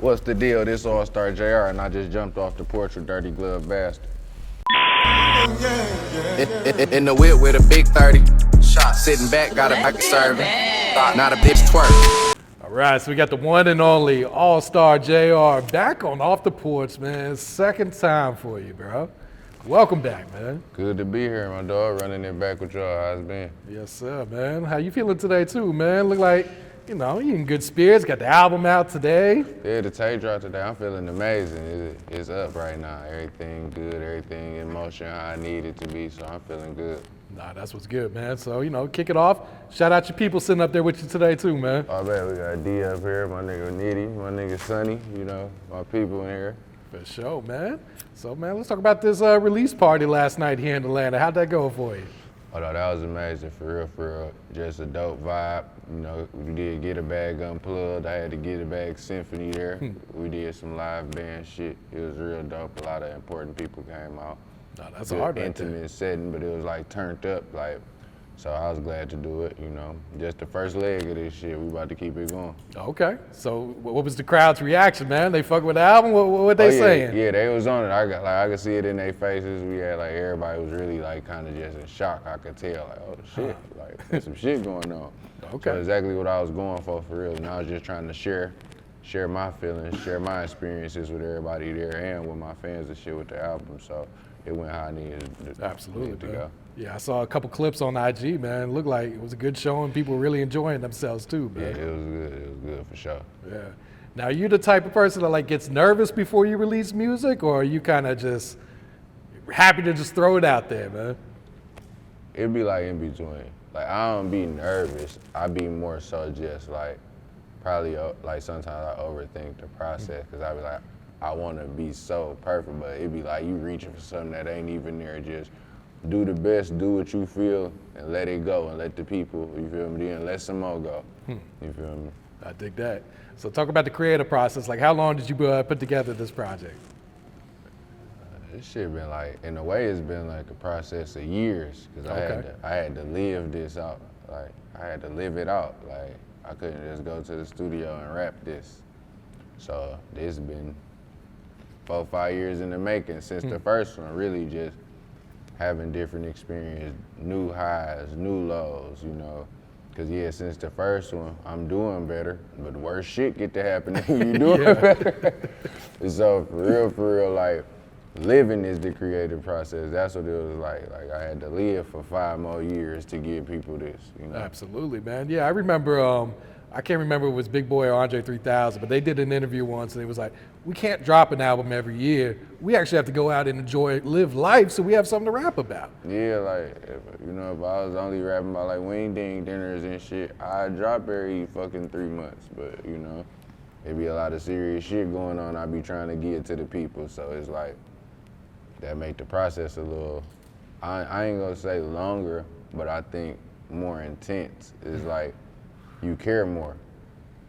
What's the deal? This Allstar JR, and I just jumped off the porch with Dirty Glove Bastard. In the whip with a big 30. Sitting back, got a back serving. Not a bitch twerk. All right, so we got the one and only Allstar JR back on Off the Porch, man. Second time for you, bro. Welcome back, man. Good to be here, my dog. Running it back with y'all. How's it been? Yes, sir, man. How you feeling today, too, man? Look like, you know, you in good spirits. Got the album out today. Yeah, the tape dropped today. I'm feeling amazing. It's up right now. Everything good, everything in motion how I need it to be, so I'm feeling good. Nah, that's what's good, man. So, you know, kick it off. Shout out your people sitting up there with you today, too, man. Oh, man, we got D up here, my nigga Nitty, my nigga Sonny, you know, my people in here. For sure, man. So, man, let's talk about this release party last night here in Atlanta. How'd that go for you? Oh, no, that was amazing, for real. Just a dope vibe. You know, we did Get a Bag Unplugged. I had to Get a Bag Symphony there. We did some live band shit. It was real dope. A lot of important people came out. No, that's hard, right intimate there. setting, but it was like turned up, like, so I was glad to do it, you know. Just the first leg of this shit, we about to keep it going. Okay, so what was the crowd's reaction, man? They fuck with the album? What they saying? Yeah, they was on it. I could see it in their faces. We had like everybody was really like kind of just in shock. I could tell, like, oh shit, like there's some shit going on. Okay. So exactly what I was going for real. And I was just trying to share my feelings, share my experiences with everybody there and with my fans and shit with the album. So it went how I needed Absolutely, to go. Yeah, I saw a couple clips on IG, man. It looked like it was a good show and people were really enjoying themselves too, man. Yeah, it was good. It was good for sure. Yeah. Now, are you the type of person that like gets nervous before you release music, or are you kind of just happy to just throw it out there, man? It'd be like in between. Like I don't be nervous. I be more so just like probably like sometimes I overthink the process because I be like I want to be so perfect, but it'd be like you reaching for something that ain't even there. Just do the best, do what you feel, and let it go, and let the people, you feel me, then let some more go. You feel me? I dig that. So talk about the creative process. Like, how long did you put together this project? This shit been like, in a way, it's been like a process of years, because I had to live this out. Like, I had to live it out. Like, I couldn't just go to the studio and rap this. So this been 4-5 years in the making since the first one, really just having different experience, new highs, new lows, you know. Cause yeah, since the first one, I'm doing better, but the worst shit get to happen and you doing better. So for real, like living is the creative process. That's what it was like. Like I had to live for 5 more years to give people this, you know. Absolutely, man. Yeah, I remember, I can't remember if it was Big Boy or Andre 3000, but they did an interview once and it was like, we can't drop an album every year. We actually have to go out and enjoy, live life, so we have something to rap about. Yeah, like, if I was only rapping about like wing ding dinners and shit, I'd drop every fucking 3 months. But, you know, it'd be a lot of serious shit going on I be trying to get to the people. So it's like, that make the process a little, I ain't gonna say longer, but I think more intense. It's like, you care more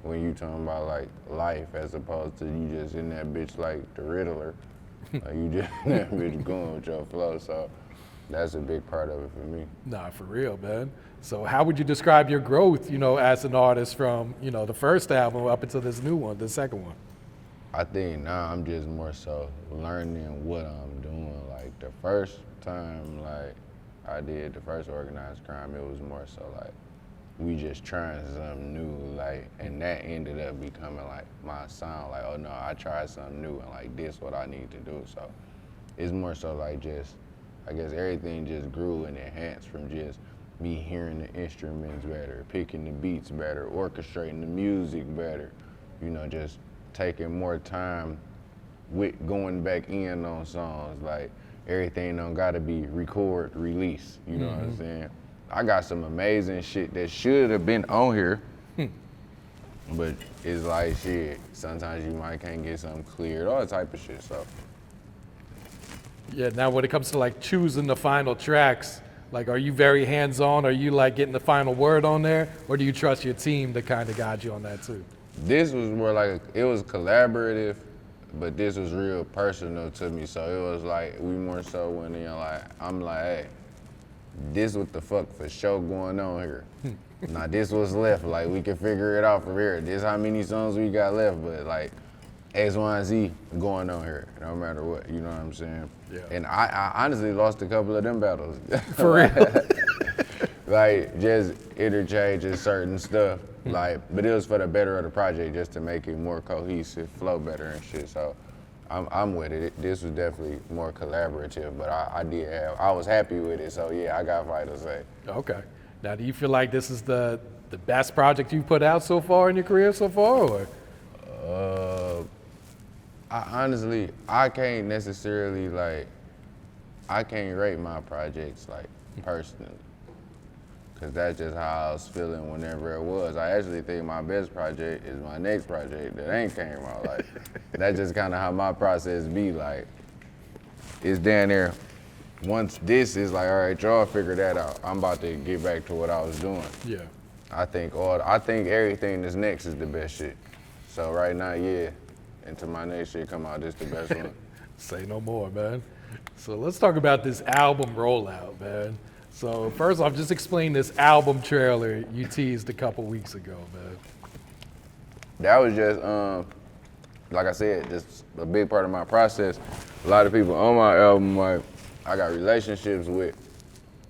when you talking about like life as opposed to you just in that bitch like the Riddler. Like you just in that bitch going with your flow. So that's a big part of it for me. Nah, for real, man. So how would you describe your growth, you know, as an artist from, you know, the first album up until this new one, the second one? I think now I'm just more so learning what I'm doing. Like the first time like I did the first organized crime, it was more so like we just trying something new, like, and that ended up becoming like my sound. Like, oh no, I tried something new, and like this what I need to do. So it's more so like just, I guess everything just grew and enhanced from just me hearing the instruments better, picking the beats better, orchestrating the music better. You know, just taking more time with going back in on songs. Like everything don't gotta be record, release. You know what I'm saying? I got some amazing shit that should have been on here, but it's like shit. Sometimes you might can't get something cleared, all that type of shit. So Yeah, now when it comes to like choosing the final tracks, like are you very hands-on? Are you like getting the final word on there? Or do you trust your team to kind of guide you on that too? this was more like, it was collaborative, but this was real personal to me. So it was like, we more so when, you know, like, I'm like, hey, this what the fuck for sure going on here. Now this was left, like we can figure it out from here. This how many songs we got left, but like, X, Y, and Z going on here, no matter what, you know what I'm saying? Yeah. And I honestly lost a couple of them battles. For real? Like, just interchanging certain stuff, like, but it was for the better of the project, just to make it more cohesive, flow better and shit, so I'm with it. This was definitely more collaborative, but I was happy with it, so yeah, I got fight to say. Okay. Now, do you feel like this is the best project you've put out so far in your career so far, or? I can't necessarily, like, I can't rate my projects, like, personally, because that's just how I was feeling whenever it was. I actually think my best project is my next project that ain't came out. Like, that's just kind of how my process be. Like, it's down there. Once this is like, all right, y'all figure that out. I'm about to get back to what I was doing. Yeah. I think everything that's next is the best shit. So right now, yeah, until my next shit come out, this the best one. Say no more, man. So let's talk about this album rollout, man. So first off, just explain this album trailer you teased a couple weeks ago, man. That was just, like I said, just a big part of my process. A lot of people on my album, like, I got relationships with,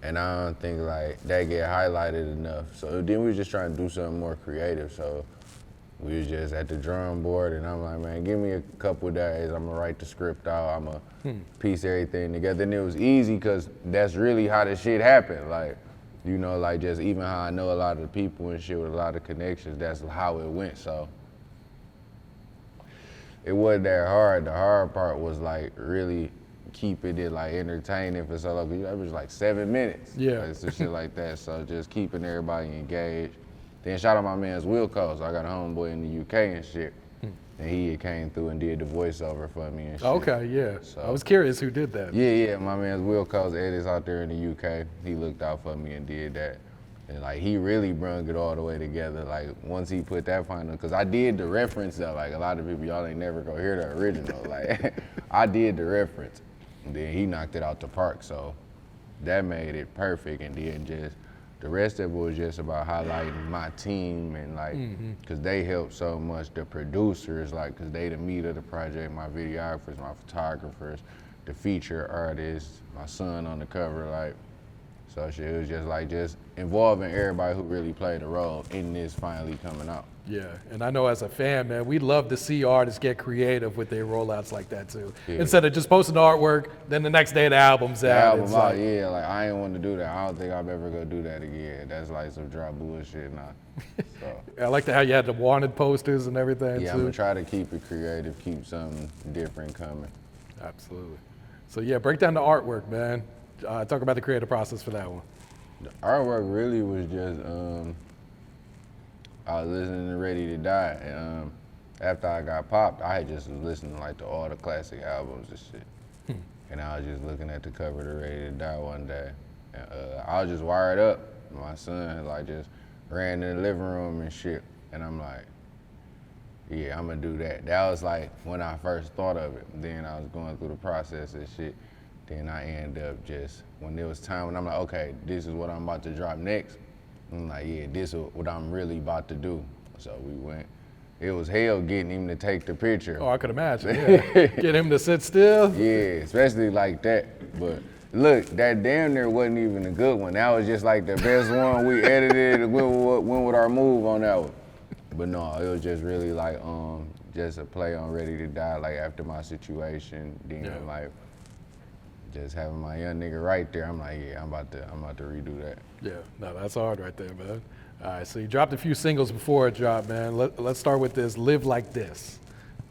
and I don't think like that get highlighted enough. So then we was just trying to do something more creative. So we was just at the drawing board, and I'm like, man, give me a couple days. I'm gonna write the script out. I'm gonna piece everything together. And it was easy because that's really how the shit happened. Like, you know, like just even how I know a lot of the people and shit with a lot of connections, that's how it went. So it wasn't that hard. The hard part was like really keeping it like entertaining for so long. It was like 7 minutes. Yeah. Like, some shit like that. So just keeping everybody engaged. Then shout out my man's Wilco. So I got a homeboy in the UK and shit. And he came through and did the voiceover for me and shit. Okay, yeah. So, I was curious who did that. Yeah, my man's Wilco's edits out there in the UK. He looked out for me and did that. And like he really brung it all the way together. Like once he put that final, cause I did the reference though. Like a lot of people, y'all ain't never gonna hear the original. Like I did the reference. And then he knocked it out the park, so that made it perfect. And then just the rest of it was just about highlighting my team and like, cause they helped so much. The producers, like, cause they the meat of the project. My videographers, my photographers, the feature artists, my son on the cover, like. So shit, it was just like just involving everybody who really played a role in this finally coming out. Yeah, and I know as a fan, man, we love to see artists get creative with their rollouts like that too. Yeah. Instead of just posting artwork, then the next day the album's The out. album It's out, like, yeah, like I ain't want to do that. I don't think I'm ever gonna do that again. That's like some dry bullshit now. So I like how you had the wanted posters and everything yeah, too. I'm gonna try to keep it creative, keep something different coming. Absolutely. So yeah, break down the artwork, man. Talk about the creative process for that one. The artwork really was just I was listening to Ready to Die, and after I got popped, I just was listening like to all the classic albums and shit. And I was just looking at the cover to Ready to Die one day, and I was just wired up. My son like just ran in the living room and shit, and I'm like, yeah, I'm gonna do that. That was like when I first thought of it. Then I was going through the process and shit. Then I end up just, when it was time, when I'm like, okay, this is what I'm about to drop next. I'm like, yeah, this is what I'm really about to do. So we went. It was hell getting him to take the picture. Oh, I could imagine, yeah. Get him to sit still. Yeah, especially like that. But look, that damn near wasn't even a good one. That was just like the best one we edited and went with our move on that one. But no, it was just really like, just a play on Ready to Die, like after my situation, then like, just having my young nigga right there, I'm like, yeah, I'm about to redo that. Yeah, no, that's hard right there, man. All right, so you dropped a few singles before it dropped, man. Let's start with this, Live Like This.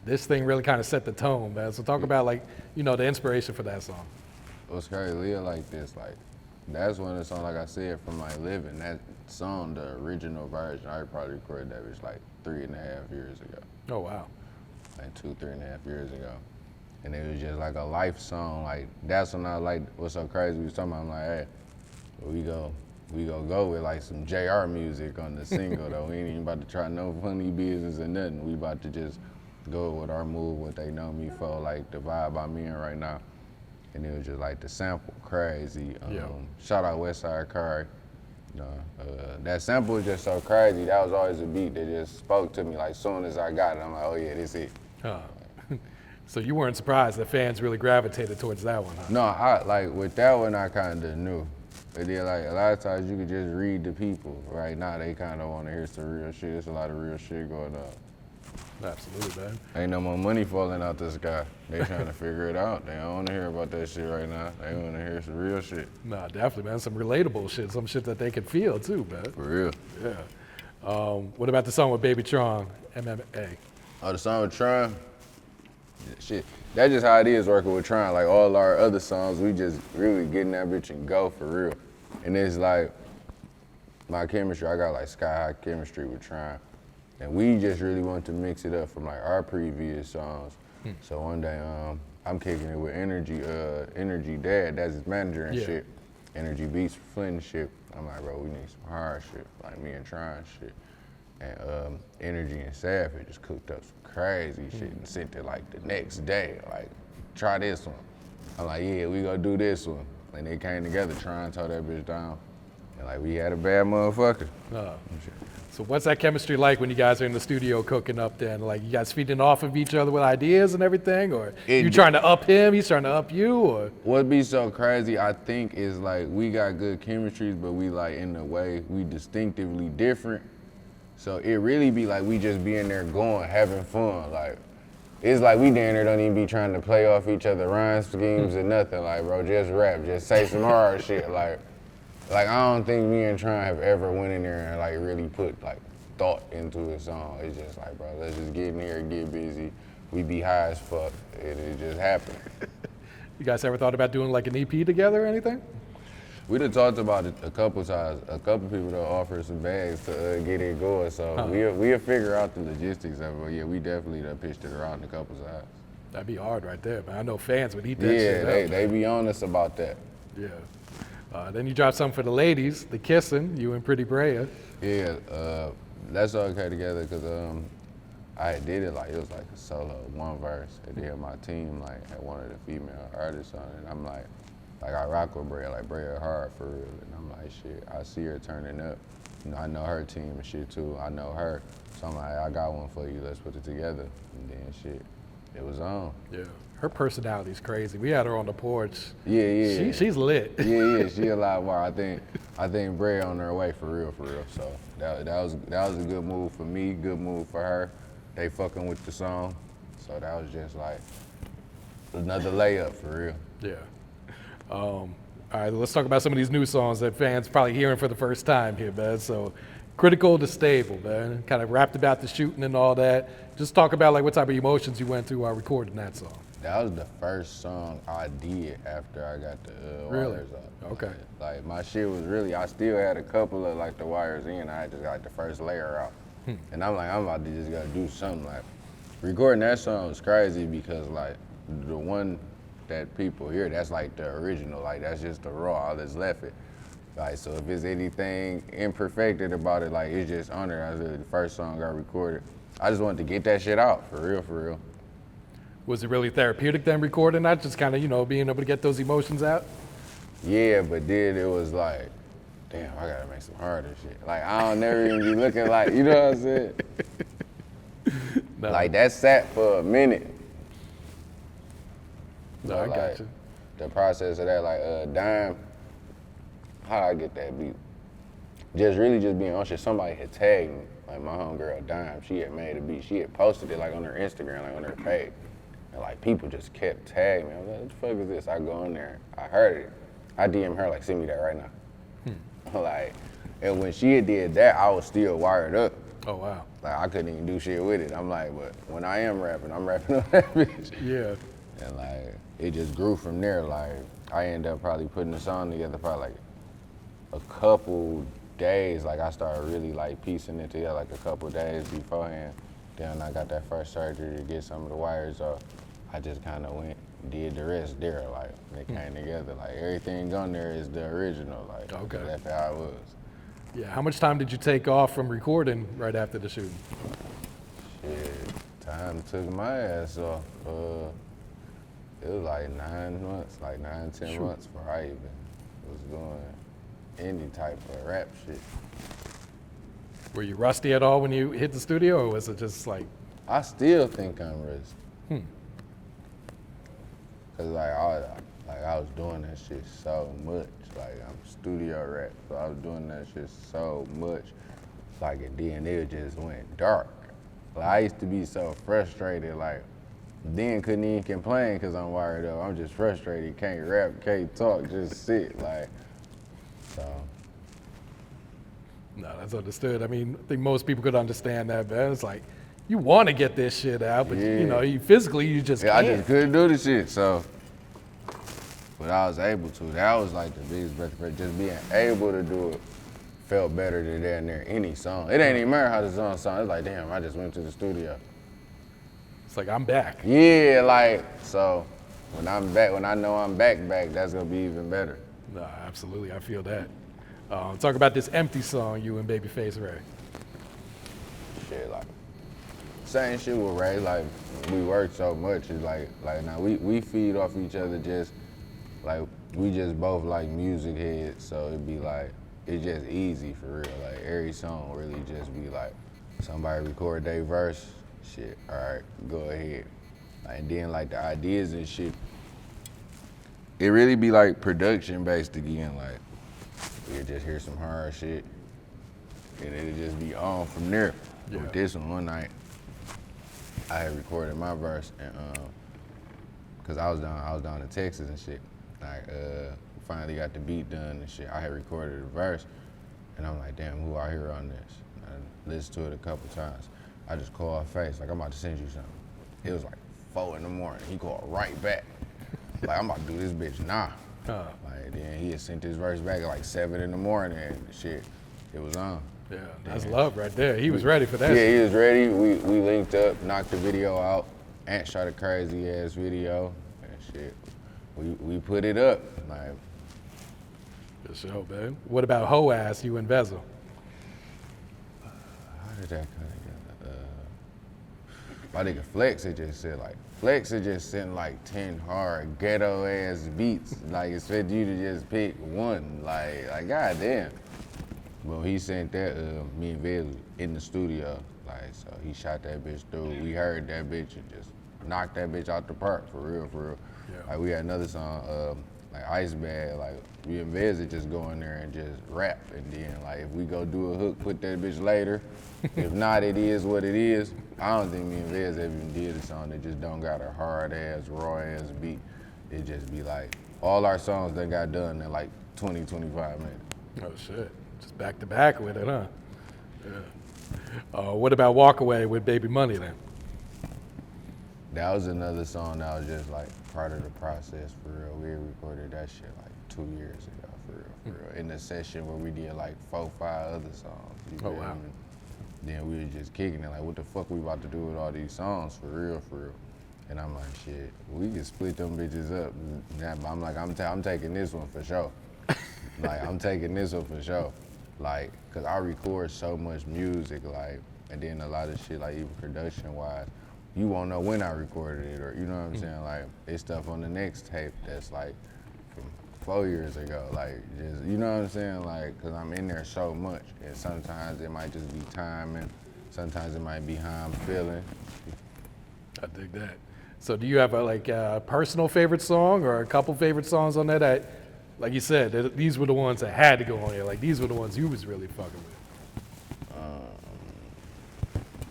This thing really kind of set the tone, man. So talk about like, you know, the inspiration for that song. What's crazy, Live Like This, like, that's one of the songs, like I said, from my living. That song, the original version, I probably recorded that bitch like 3.5 years ago. Oh, wow. Like 2-3.5 years ago. And it was just like a life song. Like that's when I like what's so crazy. We was talking about, I'm like, hey, we go with like some JR music on the single though. We ain't even about to try no funny business or nothing. We about to just go with our move, what they know me for, like the vibe I'm in right now. And it was just like the sample crazy. Shout out Westside Car. That sample was just so crazy. That was always a beat that just spoke to me. Like soon as I got it, I'm like, oh yeah, this it. So you weren't surprised that fans really gravitated towards that one, huh? No, I like with that one I kind of knew. But then like a lot of times you could just read the people. Right now they kind of want to hear some real shit. There's a lot of real shit going on. Absolutely, man. Ain't no more money falling out the sky. They trying to figure it out. They don't want to hear about that shit right now. They want to hear some real shit. Nah, definitely, man. Some relatable shit, some shit that they can feel too, man. For real. Yeah. What about the song with Baby Tron, MMA? Oh, the song with Tron? Shit, that's just how it is working with Tron. Like all our other songs, we just really get in that bitch and go for real. And it's like my chemistry, I got like sky high chemistry with Tron. And we just really want to mix it up from like our previous songs. So one day, I'm kicking it with Energy Dad, that's his manager and shit. Energy Beats for Flint and shit. I'm like, bro, we need some hard shit, like me and Tron shit. And Energy and Savage just cooked up some crazy shit and sent it like the next day, like, try this one. I'm like, yeah, we gonna do this one. And they came together, trying to tore that bitch down. And like, we had a bad motherfucker. So what's that chemistry like when you guys are in the studio cooking up then? Like you guys feeding off of each other with ideas and everything? Or you trying to up him, he's trying to up you? Or what be so crazy, I think, is like we got good chemistries, but we like in a way, we distinctively different. So it really be like we just be in there going, having fun. Like, it's like we down there don't even be trying to play off each other rhyme schemes or nothing. Like, bro, just rap, just say some hard shit. Like I don't think me and Tron have ever went in there and like really put like thought into a song. It's just like, bro, let's just get in here and get busy. We be high as fuck, and it just happened. You guys ever thought about doing like an EP together or anything? We done talked about it a couple times. A couple people done offered some bags to get it going, so we'll figure out the logistics of it. But yeah, we definitely done pitched it around a couple times. That'd be hard right there, man. I know fans would eat that shit up. Yeah, they be honest about that. Yeah. Then you dropped something for the ladies, the kissing, you and Pretty Brayah. Yeah, that's all came together because I did it like, it was like a solo, one verse. And then my team like had one of the female artists on it. And I'm like I rock with Brayah, like Brayah hard for real. And I'm like, shit, I see her turning up. You know, I know her team and shit too. I know her. So I'm like, I got one for you, let's put it together. And then shit, it was on. Yeah. Her personality's crazy. We had her on the porch. Yeah. She's lit. Yeah, she a lot more. I think Brayah on her way for real. So that was a good move for me, good move for her. They fucking with the song. So that was just like another layup for real. Yeah. All right, let's talk about some of these new songs that fans probably hearing for the first time here, man. So, Critical to Stable, man. Kind of rapped about the shooting and all that. Just talk about like what type of emotions you went through while recording that song. That was the first song I did after I got the wires up. Okay. Like my shit was really, I still had a couple of like the wires in. I just got the first layer out. And I'm like, I'm about to just gotta do something. Like recording that song was crazy because like the one that people hear, that's like the original, like that's just the raw, all that's left it. Like, so if there's anything imperfected about it, like it's just on there. That's really the first song I recorded. I just wanted to get that shit out, for real. Was it really therapeutic then recording that? Just kind of, you know, being able to get those emotions out? Yeah, but then it was like, damn, I gotta make some harder shit. Like, I don't never even be looking like, you know what I'm saying? No. Like, that sat for a minute. No, I got you. The process of that, like, Dime, how I get that beat? Just really just being on shit. Somebody had tagged me, like my homegirl Dime, she had made a beat. She had posted it like on her Instagram, like on her page. And like people just kept tagging me. I was like, what the fuck is this? I go in there, I heard it. I DM her like, send me that right now. Like, and when she did that, I was still wired up. Oh, wow. Like I couldn't even do shit with it. I'm like, but when I am rapping, I'm rapping on that bitch. Yeah. And like, it just grew from there. Like, I ended up probably putting the song together probably like a couple days. Like I started really like piecing it together like a couple days beforehand. Then I got that first surgery to get some of the wires off. I just kind of went, did the rest there. Like, it came together. Like, everything on there is the original. Like, okay. That's how it was. Yeah, how much time did you take off from recording right after the shooting? Shit, time took my ass off. It was like 9 months, like 9-10 months before I even was doing any type of rap shit. Were you rusty at all when you hit the studio, or was it just like? I still think I'm rusty. Cause I was doing that shit so much. Like I'm studio rap, so I was doing that shit so much. Like and then it just went dark. Like I used to be so frustrated. Like then couldn't even complain cause I'm wired up. I'm just frustrated. Can't rap, can't talk, just sit. Like so. No, that's understood. I mean, I think most people could understand that, man. It's like, you want to get this shit out, but you know, you physically, you just can't. I just couldn't do the shit, so. But I was able to. That was like the biggest breath. Just being able to do it felt better than damn near any song. It ain't even matter how the song sounds. It's like, damn, I just went to the studio. It's like, I'm back. Yeah, like, so when I'm back, when I know I'm back, that's gonna be even better. No, absolutely, I feel that. Talk about this Empty song, you and Babyface Ray. Shit, like, same shit with Ray, like, we work so much, it's like now we feed off each other just, like, we just both like music heads, so it'd be like, it's just easy for real, like, every song really just be like, somebody record their verse, shit, all right, go ahead. Like, and then like the ideas and shit, it really be like production based again, like, we'll just hear some hard shit, and it'll just be on from there. Yeah. With this one night, I had recorded my verse, and cause I was down in Texas and shit. Like, finally got the beat done and shit. I had recorded the verse, and I'm like, damn, who out here on this? I listened to it a couple times. I just called Face, like, I'm about to send you something. It was like 4 in the morning. He called right back. Like, I'm about to do this bitch now. Like, then he had sent his verse back at like 7 in the morning and shit. It was on. Yeah, that's love right there. He was ready for that. Yeah, he was ready. We linked up, knocked the video out. Ant shot a crazy ass video and shit. We put it up. Like, For sure, man. What about Hoe Ass, you and Vezzo? how did that come together? My nigga Flex had just said like, Flex had just sent like 10 hard ghetto ass beats. Like, expect you to just pick one. Like goddamn. But he sent that, me and Viz in the studio. Like, so he shot that bitch through. We heard that bitch and just knocked that bitch out the park, for real, for real. Yeah. Like, we had another song, like Ice Bag, like, me and Viz would just go in there and just rap. And then, like, if we go do a hook, put that bitch later. If not, it is what it is. I don't think me and Viz ever even did a song that just don't got a hard ass, raw ass beat. It just be like, all our songs that got done in like 20, 25 minutes. Oh, shit. Just back to back with it, huh? Yeah. What about Walk Away with Baby Money then? That was another song that was just like part of the process, for real. We recorded that shit like 2 years ago, for real. In the session where we did like 4, 5 other songs. You Oh, feel wow. me? Then we were just kicking it, like, what the fuck we about to do with all these songs, for real, for real. And I'm like, shit, we can split them bitches up. But I'm like, I'm taking this one for sure. Like, I'm taking this one for sure. Like, cause I record so much music, like, and then a lot of shit, like even production-wise, you won't know when I recorded it, or you know what I'm saying? Like, it's stuff on the next tape that's like from 4 years ago, like, just, you know what I'm saying? Like, cause I'm in there so much, and sometimes it might just be timing, sometimes it might be how I'm feeling. I dig that. So do you have a personal favorite song or a couple favorite songs on there that, like you said, these were the ones that had to go on here, like these were the ones you was really fucking with?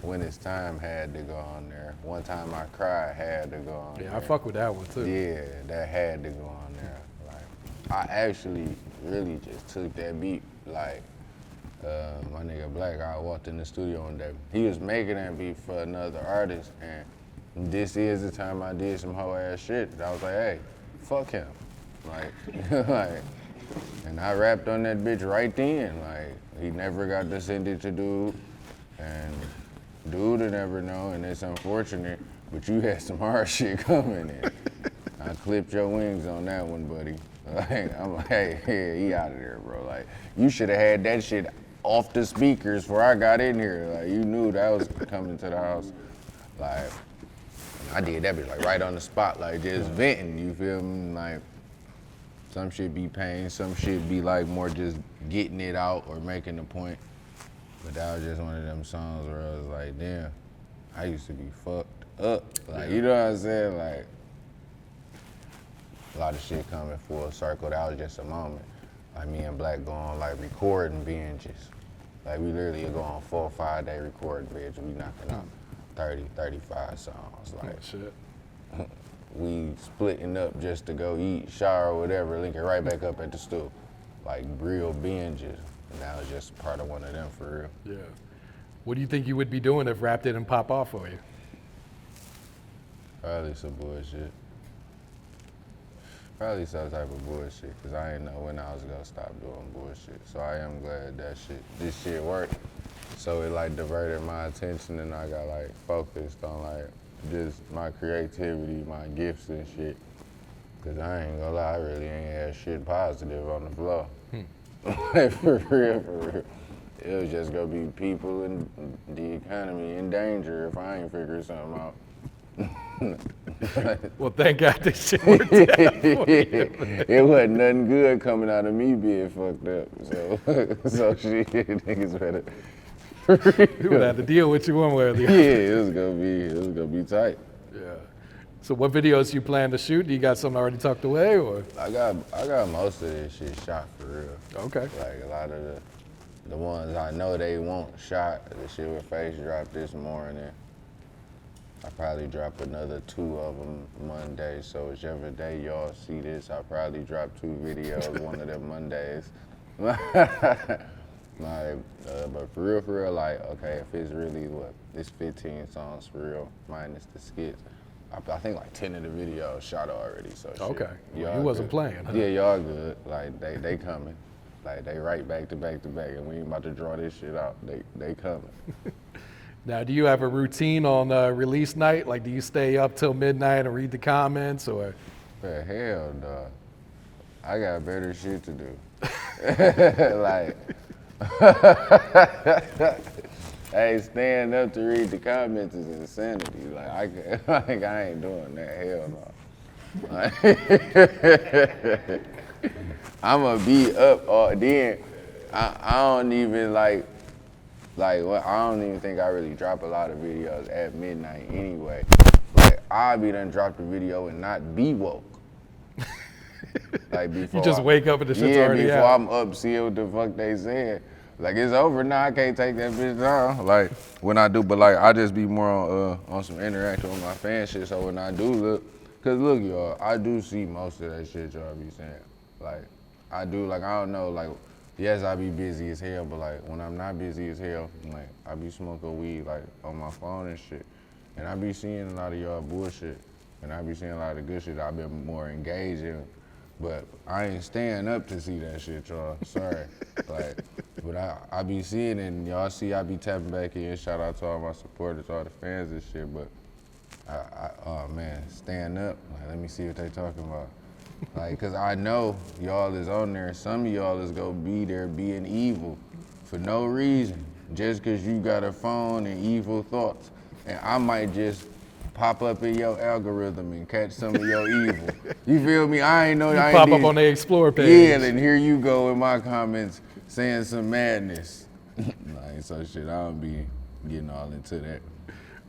When It's Time had to go on there. One Time I Cried had to go on there. Yeah, I fuck with that one too. Yeah, that had to go on there. Like, I actually really just took that beat, like, my nigga Black, I walked in the studio one day. He was making that beat for another artist, and this is the time I did some hoe ass shit. I was like, hey, fuck him. Like, like, and I rapped on that bitch right then. Like, he never got to send it to dude, and dude will never know, and it's unfortunate, but you had some hard shit coming in. I clipped your wings on that one, buddy. Like, I'm like, hey, yeah, he out of there, bro. Like, you should have had that shit off the speakers before I got in here. Like, you knew that was coming to the house. Like, I did that bitch, like, right on the spot, like, just venting, you feel me? Like, some shit be pain, some shit be, like, more just getting it out or making a point. But that was just one of them songs where I was like, damn, I used to be fucked up. Like, you know what I'm saying? Like, a lot of shit coming full circle. That was just a moment. Like me and Black going like recording binges. Like we literally go on 4 or 5 day recording binge. We knocking out 30, 35 songs. Like shit. we splitting up just to go eat, shower, or whatever, link it right back up at the stool. Like real binges. And that was just part of one of them for real. Yeah. What do you think you would be doing if rap didn't pop off for you? Probably some bullshit. Probably some type of bullshit, cause I didn't know when I was gonna stop doing bullshit. So I am glad that this shit worked. So it like diverted my attention and I got like focused on like just my creativity, my gifts and shit. Cause I ain't gonna lie, I really ain't had shit positive on the floor. Like for real. It was just gonna be people and the economy in danger if I ain't figure something out. Well, thank God this shit worked out for you. It wasn't nothing good coming out of me being fucked up. So shit, niggas better. You would have to deal with you one way or the other. Yeah, it was gonna be tight. Yeah. So what videos you plan to shoot? Do you got something already tucked away, or? I got most of this shit shot for real. Okay. Like a lot of the ones I know they want shot. The shit with Face dropped this morning. I probably drop another 2 of them Monday. So whichever day y'all see this, I probably drop 2 videos one of them Mondays. Like, but for real, like, okay, if it's really it's 15 songs for real, minus the skits. I think like 10 of the videos shot already, so shit. Okay, Y'all you wasn't good. playing, huh? Yeah, y'all good. Like they coming. Like they right back to back to back, and we ain't about to draw this shit out. They coming. Now, do you have a routine on release night? Like, do you stay up till midnight and read the comments, or? For hell, dog. I got better shit to do. Like, hey, staying up to read the comments is insanity. Like, I ain't doing that. Hell no. I'ma be up all then. I don't even I don't even think I really drop a lot of videos at midnight anyway. Like I'll be done drop the video and not be woke. Like before You just wake up and the shit's already before out. I'm up, see what the fuck they saying. Like it's over now, I can't take that bitch down. Like when I do, but like I just be more on some interaction with my fan shit. So when I do look, cause look y'all, I do see most of that shit y'all be saying. Like I do, like I don't know, like yes I be busy as hell, but like when I'm not busy as hell, like I be smoking weed like on my phone and shit. And I be seeing a lot of y'all bullshit. And I be seeing a lot of the good shit I've been more engaged in. But I ain't staying up to see that shit, y'all. Sorry. Like, but I be seeing it and y'all see I be tapping back in. Shout out to all my supporters, all the fans and shit. But oh man, staying up. Like, let me see what they talking about. Like, cause I know y'all is on there. Some of y'all is gonna be there being evil for no reason. Just cause you got a phone and evil thoughts. And I might just pop up in your algorithm and catch some of your evil. You feel me? I ain't know. You I pop ain't up on the Explore page. Yeah, and here you go in my comments saying some madness. Like, so shit, I don't be getting all into that.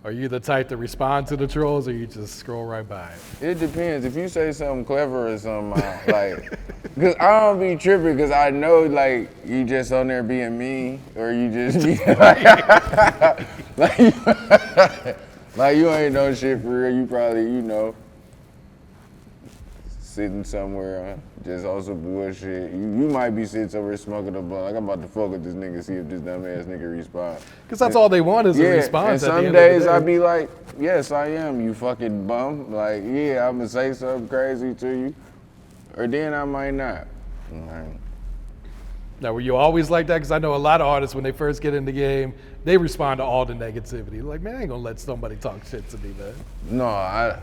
Are you the type to respond to the trolls, or you just scroll right by it? It depends. If you say something clever or something, like, cause I don't be tripping, cause I know like you just on there being mean, or you just be like you ain't no shit for real. You probably, sitting somewhere just on some bullshit. You might be sitting somewhere smoking a blunt. Like I'm about to fuck with this nigga, see if this dumb ass nigga respond. Because that's all they want is a response. And at the some end days of the I day. be like, yes, I am, you fucking bum. Like, yeah, I'm gonna say something crazy to you. Or then I might not. Now, were you always like that? Because I know a lot of artists, when they first get in the game, they respond to all the negativity. Like, man, I ain't gonna let somebody talk shit to me, man. No,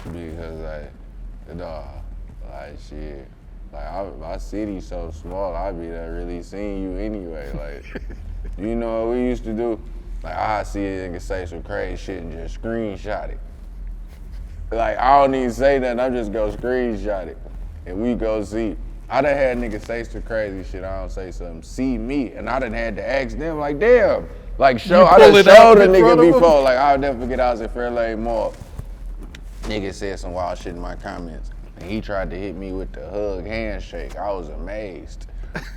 because shit. Like, my city's so small, I be there really seeing you anyway. Like, you know what we used to do? Like, I see a nigga say some crazy shit and just screenshot it. Like, I don't even say nothing, I just go screenshot it. And we go see. I done had niggas say some crazy shit, I don't say something, see me, and I done had to ask them, like, damn. Like, I done showed a nigga before. Like, I'll never forget, I was at Fairlane Mall. Nigga said some wild shit in my comments. and he tried to hit me with the hug handshake. I was amazed.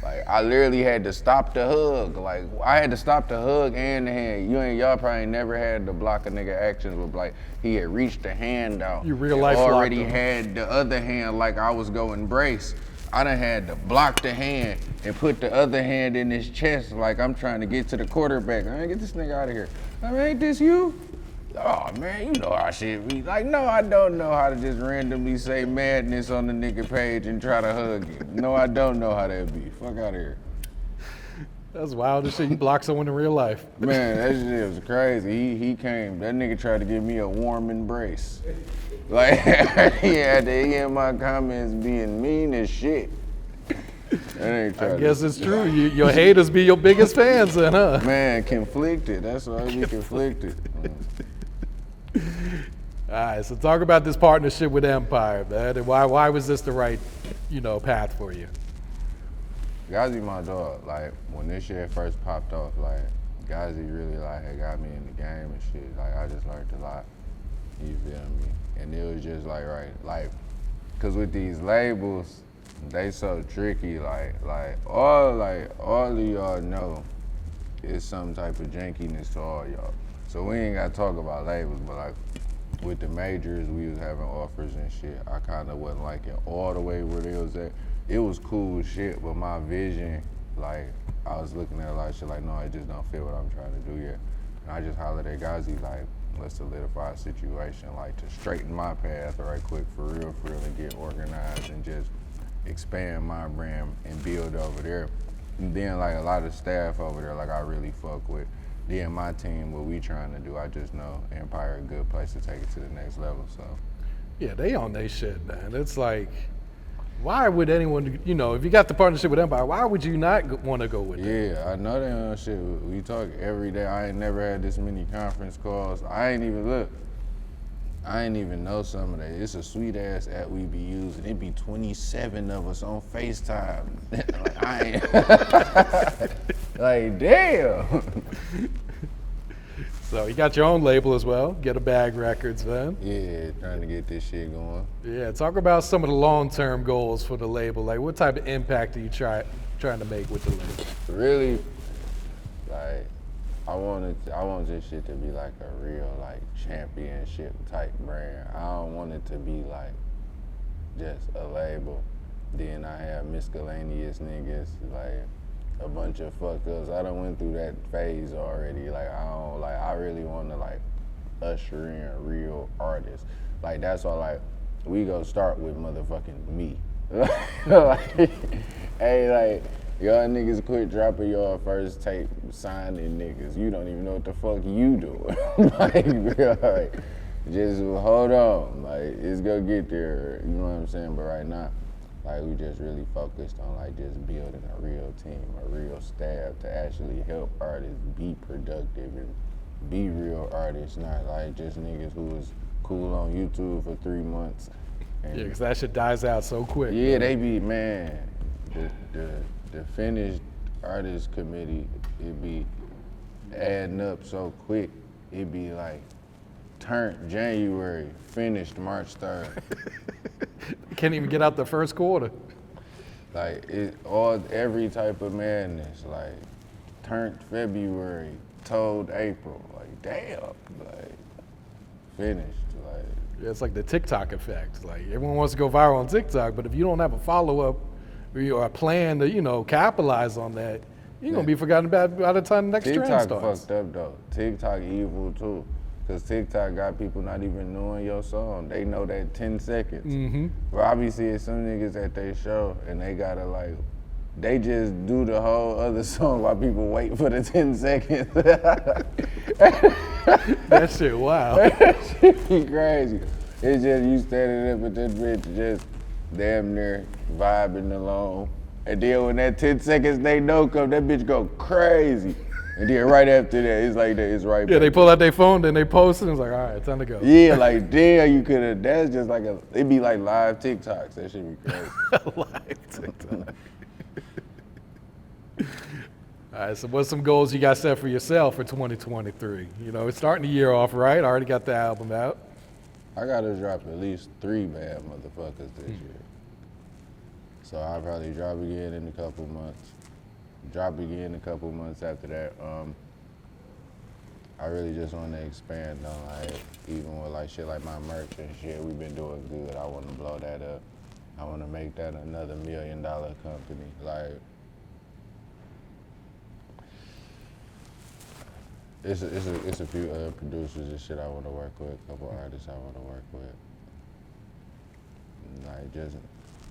Like, I literally had to stop the hug. Like, I had to stop the hug and the hand. Y'all probably never had to block a nigga actions, but like, he had reached the hand out. You real life already locked him. had the other hand like I was going brace. I done had to block the hand and put the other hand in his chest like I'm trying to get to the quarterback. Man, get this nigga out of here. I mean, ain't this you? Oh man, you know how shit be. Like, no, I don't know how to just randomly say madness on the nigga page and try to hug him. No, I don't know how that be. Fuck out of here. That's wild as shit. You block someone in real life. Man, that shit was crazy. He came. That nigga tried to give me a warm embrace. Like, he had to hear my comments being mean as shit. I guess it's true. Your haters be your biggest fans then, huh? Man, conflicted. That's why I be conflicted. All right, so talk about this partnership with Empire, man, and why was this the right, path for you? Gazi my dog. Like, when this shit first popped off, like, Gazi really, like, had got me in the game and shit. Like, I just learned a lot. You feel me? And it was just like, cause with these labels, they so tricky. Like all of y'all know is some type of jankiness to all y'all. So we ain't gotta talk about labels, but like with the majors, we was having offers and shit. I kinda wasn't liking all the way where they was at. It was cool shit, but my vision, like, I was looking at a lot of shit like, no, it just don't fit what I'm trying to do yet. And I just hollered at Gazi, like, let's solidify a situation, like, to straighten my path right quick for real, and get organized and just expand my brand and build over there. And then, like, a lot of staff over there, like, I really fuck with. Then my team, what we trying to do, I just know Empire a good place to take it to the next level, so. Yeah, they on they shit, man. It's like, why would anyone, if you got the partnership with Empire, why would you not want to go with them? Yeah, I know they on shit. We talk every day. I ain't never had this many conference calls. I ain't even know some of that. It's a sweet ass app we be using. It be 27 of us on FaceTime. Like, I ain't, like, damn. So you got your own label as well, Get a Bag Records, man. Yeah, trying to get this shit going. Yeah, talk about some of the long-term goals for the label. Like, what type of impact are you trying to make with the label? Really, like, I want this shit to be like a real, like, championship type brand. I don't want it to be like just a label. Then I have miscellaneous niggas, like a bunch of fuck ups. I done went through that phase already. Like, I really want to, like, usher in real artists. Like, that's why, like, we go start with motherfucking me. Like, hey, like, y'all niggas quit dropping y'all first tape signing niggas. You don't even know what the fuck you doing. Like, just hold on. Like, it's gonna get there. You know what I'm saying? But right now, like, we just really focused on, like, just building a real team, a real staff to actually help artists be productive and be real artists, not like just niggas who was cool on YouTube for 3 months. And Yeah, because that shit dies out so quick. yeah, man. they be, man, the finished artist committee, it be adding up so quick. It be like, turned January, finished March 3rd. Can't even get out the first quarter. Like, every type of madness, like, turned February, told April, like, damn, like, finished, like. Yeah, it's like the TikTok effect. Like, everyone wants to go viral on TikTok, but if you don't have a follow-up or a plan to, capitalize on that, you're going to be forgotten about by the time the next trend TikTok starts. fucked up, though. TikTok evil, too. Because TikTok got people not even knowing your song. They know that 10 seconds. Mm-hmm. But I be seeing some niggas at their show, and they gotta, like, they just do the whole other song while people wait for the 10 seconds. That shit, wow. That shit be crazy. It's just you standing up with that bitch just damn near vibing along. And then when that 10 seconds they know come, that bitch go crazy. And then right after that, it's like that, it's right back. Yeah, they pull out their phone, then they post it, and it's like, all right, time to go. Yeah, like, damn, you could have, that's just like it'd be like live TikToks. That shit be crazy. Live TikTok. All right, so what's some goals you got set for yourself for 2023? It's starting the year off right. I already got the album out. I gotta drop at least 3 bad motherfuckers this year. So I'll probably drop again in a couple months. Drop again a couple months after that. I really just want to expand on like, even with like shit like my merch and shit, we've been doing good. I want to blow that up. I want to make that another $1 million company. Like, it's a few other producers and shit I want to work with, a couple artists I want to work with. Like, just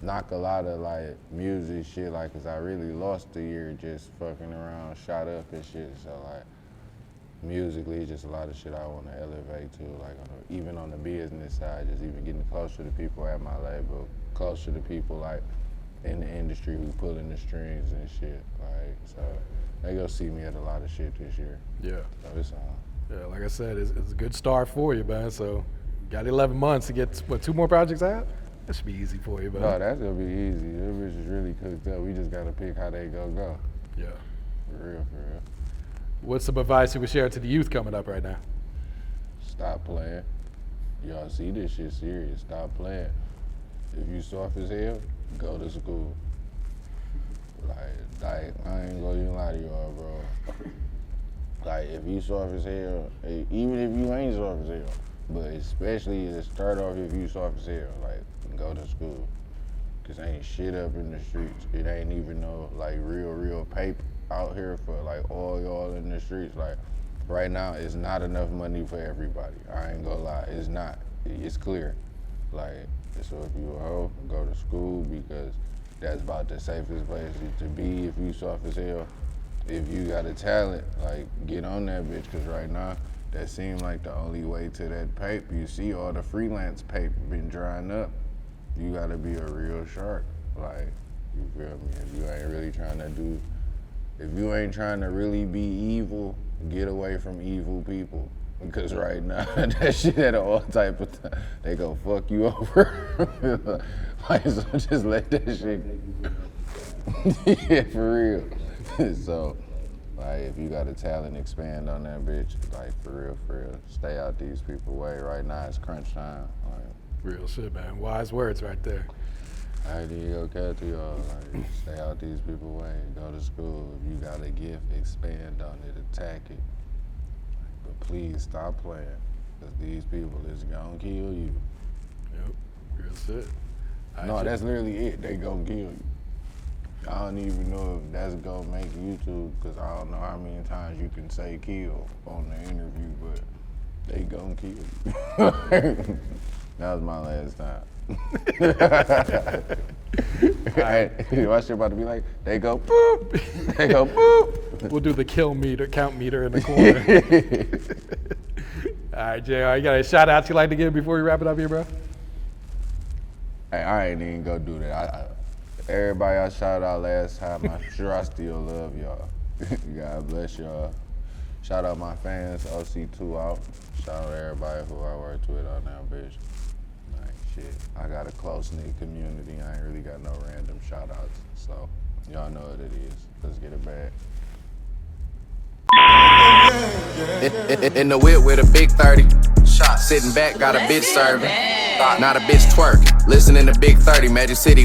knock a lot of like music shit, like, cause I really lost a year just fucking around, shot up and shit. So like, musically, just a lot of shit I want to elevate to, like even on the business side, just even getting closer to people at my label, closer to people like in the industry who pulling the strings and shit. Like, so they go see me at a lot of shit this year. Yeah. So it's on. Yeah, like I said, it's a good start for you, man. So got 11 months to get, what, 2 more projects out? That should be easy for you, man. No, that's gonna be easy. Them bitches really cooked up. We just gotta pick how they go. Yeah. For real, for real. What's some advice you would share to the youth coming up right now? Stop playing. Y'all see this shit serious. Stop playing. If you soft as hell, go to school. Like I ain't gonna even lie to y'all, bro. Like, if you soft as hell, even if you ain't soft as hell, but especially to start off if you soft as hell, like, go to school. Cause ain't shit up in the streets. It ain't even no, like, real paper out here for, like, all y'all in the streets. Like, right now, it's not enough money for everybody. I ain't gonna lie, it's not. It's clear. Like, so if you a hoe, go to school, because that's about the safest place to be if you soft as hell. If you got a talent, like, get on that bitch, cause right now, that seems like the only way to that paper. You see all the freelance paper been drying up. You gotta be a real shark. Like, you feel me? If you ain't really trying to do, if you ain't trying to really be evil, get away from evil people. Because right now, that shit at all type of time, they go fuck you over. Like, so just let that shit, yeah, for real. So, like, if you got a talent, expand on that bitch. Like, for real. Stay out these people's way. Right now, it's crunch time. Like, real shit, man. Wise words right there. I did go cat to y'all. Like, stay out these people's way. Go to school. If you got a gift, expand on it, attack it. But please stop playing, because these people is gonna kill you. Yep, real shit. No, that's literally it. They gonna kill you. I don't even know if that's gonna make YouTube, because I don't know how many times you can say kill on the interview, but they gonna kill you. That was my last time. My shit about to be like, they go boop, they go boop. We'll do the kill meter, count meter in the corner. All right, JR, you got a shout out you like to give before we wrap it up here, bro? Hey, I ain't even gonna do that. Everybody I shouted out last time, I'm sure I still love y'all. God bless y'all. Shout out my fans, OC2 out. Shout out everybody who I worked with on that bitch. Like, shit, I got a close-knit community. I ain't really got no random shout outs. So, y'all know what it is. Let's get it back. In the whip with a big 30. Sitting back, got a bitch serving. Not a bitch twerk. Listening to Big 30, Magic City.